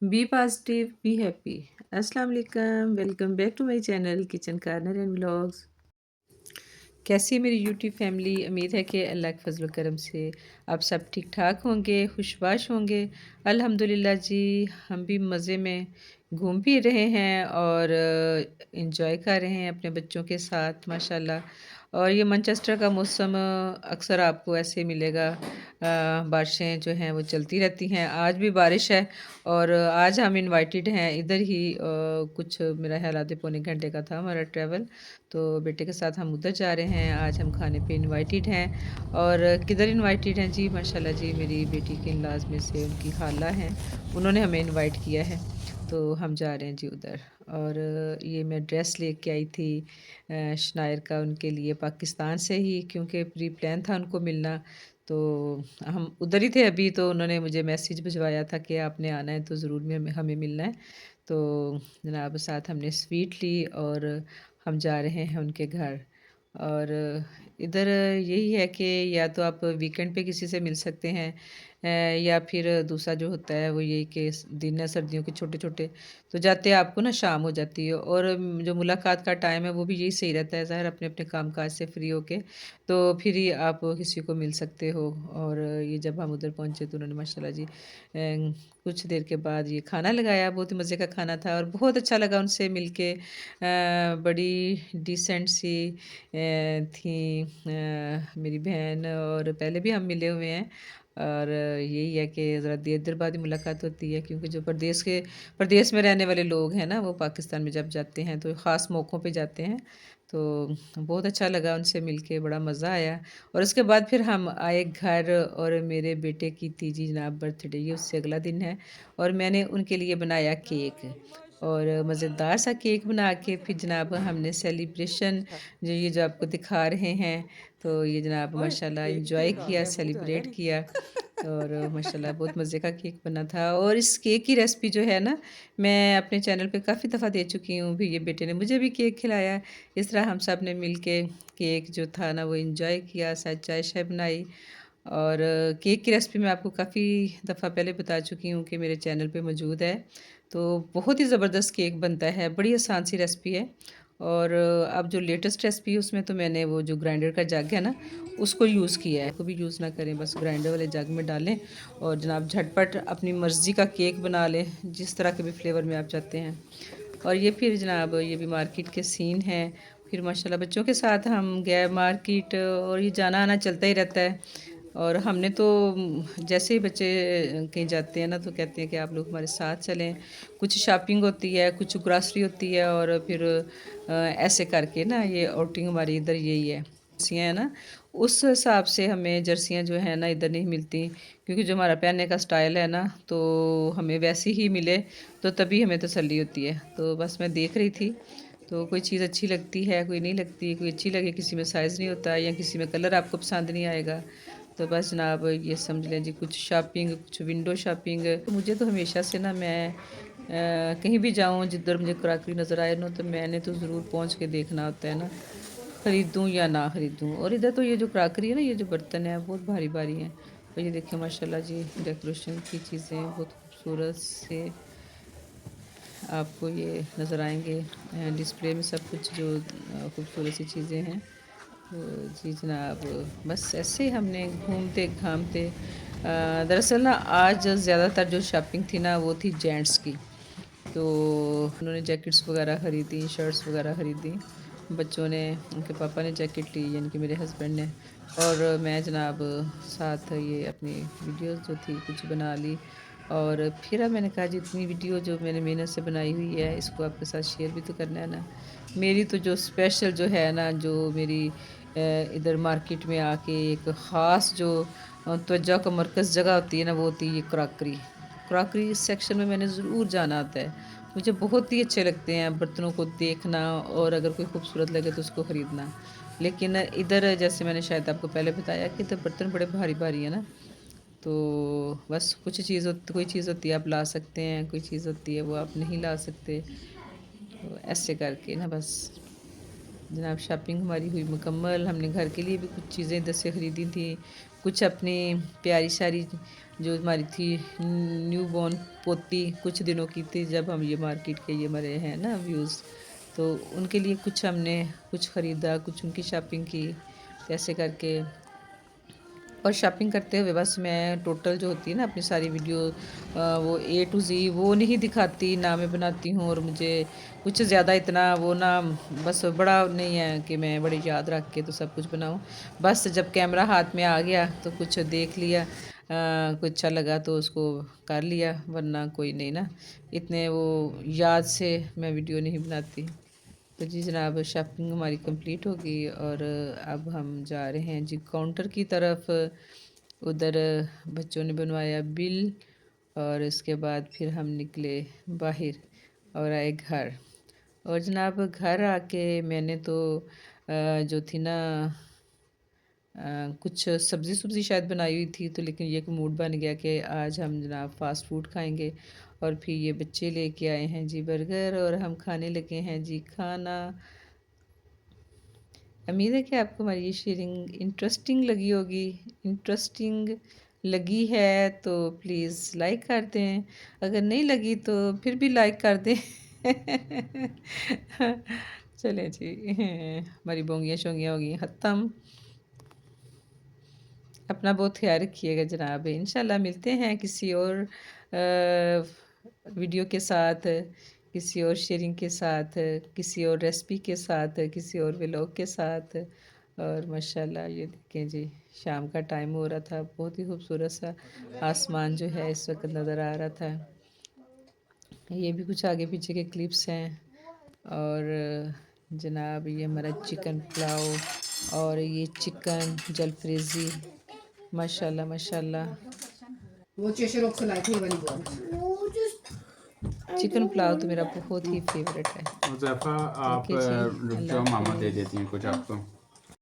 B positive, B happy. अस्सलाम वालेकुम, welcome back to my channel Kitchen Corner and vlogs. कैसी है मेरी यूट्यूब फैमिली? उम्मीद है कि अल्लाह के फजल करम से आप सब ठीक ठाक होंगे, खुशबाश होंगे। अल्हम्दुलिल्लाह जी, हम भी मज़े में घूम भी रहे हैं और इंजॉय कर रहे हैं अपने बच्चों के साथ माशाल्लाह। और ये मैनचेस्टर का मौसम अक्सर आपको ऐसे मिलेगा, बारिशें जो हैं वो चलती रहती हैं। आज भी बारिश है और आज हम इनवाइटेड हैं इधर ही, कुछ मेरा ख्याल आधे पौने घंटे का था हमारा ट्रैवल। तो बेटे के साथ हम उधर जा रहे हैं, आज हम खाने पे इनवाइटेड हैं। और किधर इनवाइटेड हैं जी? माशाल्लाह जी, मेरी बेटी के इन-लॉज़ में से उनकी खाला हैं, उन्होंने हमें इनवाइट किया है, तो हम जा रहे हैं जी उधर। और ये मैं ड्रेस लेके आई थी शनायर का उनके लिए पाकिस्तान से ही, क्योंकि प्री प्लान था उनको मिलना। तो हम उधर ही थे अभी, तो उन्होंने मुझे मैसेज भिजवाया था कि आपने आना है तो ज़रूर में हमें हमें मिलना है। तो जनाब साथ हमने स्वीट ली और हम जा रहे हैं उनके घर। और इधर यही है कि या तो आप वीकेंड पे किसी से मिल सकते हैं, या फिर दूसरा जो होता है वो यही कि दिन है सर्दियों के छोटे-छोटे, तो जाते आपको ना शाम हो जाती है। और जो मुलाकात का टाइम है वो भी यही सही रहता है, ज़ाहिर अपने-अपने काम-काज से फ्री होके, तो फिर ही आप किसी को मिल सकते हो। और ये जब हम उधर पहुँचे तो उन्होंने माशाल्लाह जी कुछ देर के बाद ये खाना लगाया, बहुत ही मज़े का खाना था और बहुत अच्छा लगा उनसे मिलके। बड़ी डिसेंट सी थी मेरी बहन, और पहले भी हम मिले हुए हैं। और यही है कि ज़रा देर-देर बाद ही मुलाकात होती है, क्योंकि जो प्रदेश में रहने वाले लोग हैं ना, वो पाकिस्तान में जब जाते हैं तो ख़ास मौक़ों पे जाते हैं। तो बहुत अच्छा लगा उनसे मिलके, बड़ा मज़ा आया। और उसके बाद फिर हम आए घर, और मेरे बेटे की थी जी जनाब बर्थडे, ये उससे अगला दिन है, और मैंने उनके लिए बनाया केक। और मज़ेदार सा केक बना के फिर जनाब हमने सेलिब्रेशन जो आपको दिखा रहे हैं, तो ये जनाब माशाल्लाह एंजॉय किया, सेलिब्रेट किया। और माशाल्लाह बहुत मज़े का केक बना था। और इस केक की रेसिपी जो है ना, मैं अपने चैनल पे काफ़ी दफ़ा दे चुकी हूँ, भी ये बेटे ने मुझे भी केक खिलाया। इस तरह हम सब ने मिल के केक जो था ना वो एंजॉय किया, साथ चाय-शाय बनाई। और केक की रेसिपी मैं आपको काफ़ी दफ़ा पहले बता चुकी हूँ कि मेरे चैनल पे मौजूद है। तो बहुत ही ज़बरदस्त केक बनता है, बड़ी आसान सी रेसिपी है। और अब जो लेटेस्ट रेसिपी है उसमें तो मैंने वो जो ग्राइंडर का जग है ना, उसको यूज़ किया है। भी यूज़ ना करें, बस ग्राइंडर वाले जग में डालें और जनाब झटपट अपनी मर्ज़ी का केक बना लें, जिस तरह के भी फ्लेवर में आप चाहते हैं। और ये फिर जनाब ये भी मार्केट के सीन हैं। फिर माशाल्लाह बच्चों के साथ हम गए मार्केट, और ये जाना-आना चलता ही रहता है। और हमने तो जैसे ही बच्चे कहीं जाते हैं ना, तो कहते हैं कि आप लोग हमारे साथ चलें। कुछ शॉपिंग होती है, कुछ ग्रॉसरी होती है, और फिर ऐसे करके ना ये आउटिंग हमारी इधर यही है। जर्सियाँ हैं ना, उस हिसाब से हमें जर्सियाँ जो हैं ना इधर नहीं मिलती, क्योंकि जो हमारा पहनने का स्टाइल है ना, तो हमें वैसी ही मिले तो तभी हमें तसल्ली होती है। तो बस मैं देख रही थी, तो कोई चीज़ अच्छी लगती है, कोई नहीं लगती, कोई अच्छी लगे, किसी में साइज़ नहीं होता या किसी में कलर आपको पसंद नहीं आएगा। तो बस जनाब ये समझ लें जी, कुछ शॉपिंग, कुछ विंडो शॉपिंग। तो मुझे तो हमेशा से ना, मैं कहीं भी जाऊँ जिधर मुझे क्रॉकरी नज़र आए ना, तो मैंने तो ज़रूर पहुँच के देखना होता है ना, ख़रीदूँ या ना ख़रीदूँ। और इधर तो ये जो क्रॉकरी है ना, ये जो बर्तन है बहुत भारी-भारी हैं। और ये देखिए माशाल्लाह जी, डेकोरेशन की चीज़ें बहुत खूबसूरत से आपको ये नज़र आएँगे डिस्प्ले में सब कुछ, जो खूबसूरत सी चीज़ें हैं। तो जी जनाब, बस ऐसे ही हमने घूमते-घामते दरअसल ना आज ज़्यादातर जो शॉपिंग थी ना वो थी जेंट्स की। तो उन्होंने जैकेट्स वगैरह ख़रीदी, शर्ट्स वगैरह ख़रीदी। बच्चों ने, उनके पापा ने जैकेट ली, यानी कि मेरे हस्बैंड ने। और मैं जनाब साथ ये अपनी वीडियोज़ जो थी कुछ बना ली। और फिर अब मैंने कहा जी, इतनी वीडियो जो मैंने मेहनत से बनाई हुई है, इसको आपके साथ शेयर भी तो करना है ना। मेरी तो जो स्पेशल जो है ना, जो मेरी इधर मार्केट में आके एक ख़ास जो तवज्जो का मरकज़ जगह होती है ना, वो होती है ये क्रॉकरी। क्रॉकरी सेक्शन में मैंने ज़रूर जाना होता है। मुझे बहुत ही अच्छे लगते हैं बर्तनों को देखना, और अगर कोई खूबसूरत लगे तो उसको ख़रीदना। लेकिन इधर जैसे मैंने शायद आपको पहले बताया कि इधर बर्तन बड़े भारी-भारी हैं ना, तो बस कोई चीज़ होती है आप ला सकते हैं, कोई चीज़ होती है वो आप नहीं ला सकते। तो ऐसे करके ना बस जनाब शॉपिंग हमारी हुई मुकम्मल। हमने घर के लिए भी कुछ चीज़ें इधर से ख़रीदी थी, कुछ अपनी प्यारी सारी जो हमारी थी न्यू बॉर्न पोती कुछ दिनों की थी जब हम ये मार्केट के ये मरे हैं ना व्यूज़, तो उनके लिए कुछ हमने कुछ ख़रीदा, कुछ उनकी शॉपिंग की, ऐसे करके। और शॉपिंग करते हुए बस मैं टोटल जो होती है ना अपनी सारी वीडियो वो ए टू ज़ी वो नहीं दिखाती, ना मैं बनाती हूँ। और मुझे कुछ ज़्यादा इतना वो ना बस बड़ा नहीं है कि मैं बड़ी याद रख के तो सब कुछ बनाऊँ। बस जब कैमरा हाथ में आ गया तो कुछ देख लिया, कुछ अच्छा लगा तो उसको कर लिया, वरना कोई नहीं ना, इतने वो याद से मैं वीडियो नहीं बनाती। तो जी जनाब, शॉपिंग हमारी कंप्लीट होगी और अब हम जा रहे हैं जी काउंटर की तरफ। उधर बच्चों ने बनवाया बिल और इसके बाद फिर हम निकले बाहर और आए घर। और जनाब घर आके मैंने तो जो थी ना कुछ सब्ज़ी शायद बनाई हुई थी, तो लेकिन ये मूड बन गया कि आज हम जनाब फ़ास्ट फूड खाएंगे। और फिर ये बच्चे लेके आए हैं जी बर्गर और हम खाने लगे हैं जी खाना। उम्मीद है कि आपको हमारी ये शेयरिंग इंटरेस्टिंग लगी होगी। इंटरेस्टिंग लगी है तो प्लीज़ लाइक कर दें, अगर नहीं लगी तो फिर भी लाइक कर दें। चलें जी, हमारी बोंगियाँ शोंगियाँ हो गई ख़त्म। अपना बहुत ख्याल रखिएगा जनाब। इंशाल्लाह मिलते हैं किसी और वीडियो के साथ, किसी और शेयरिंग के साथ, किसी और रेसिपी के साथ, किसी और व्लॉग के साथ। और माशाल्लाह ये देखें जी, शाम का टाइम हो रहा था, बहुत ही खूबसूरत सा आसमान जो है इस वक्त नज़र आ रहा था। ये भी कुछ आगे पीछे के क्लिप्स हैं। और जनाब ये हमारा चिकन पुलाव और ये चिकन जलफ्रेज़ी, माशाल्लाह माशाल्लाह। वो चेशर से लाई थी वाली बॉल। चिकन पुलाव तो मेरा बहुत ही फेवरेट है। हुज़ैफ़ा, आप ओके जी, रुक अल्लाह जाओ, मामा दे हाफिज़। देती हैं कुछ आपको।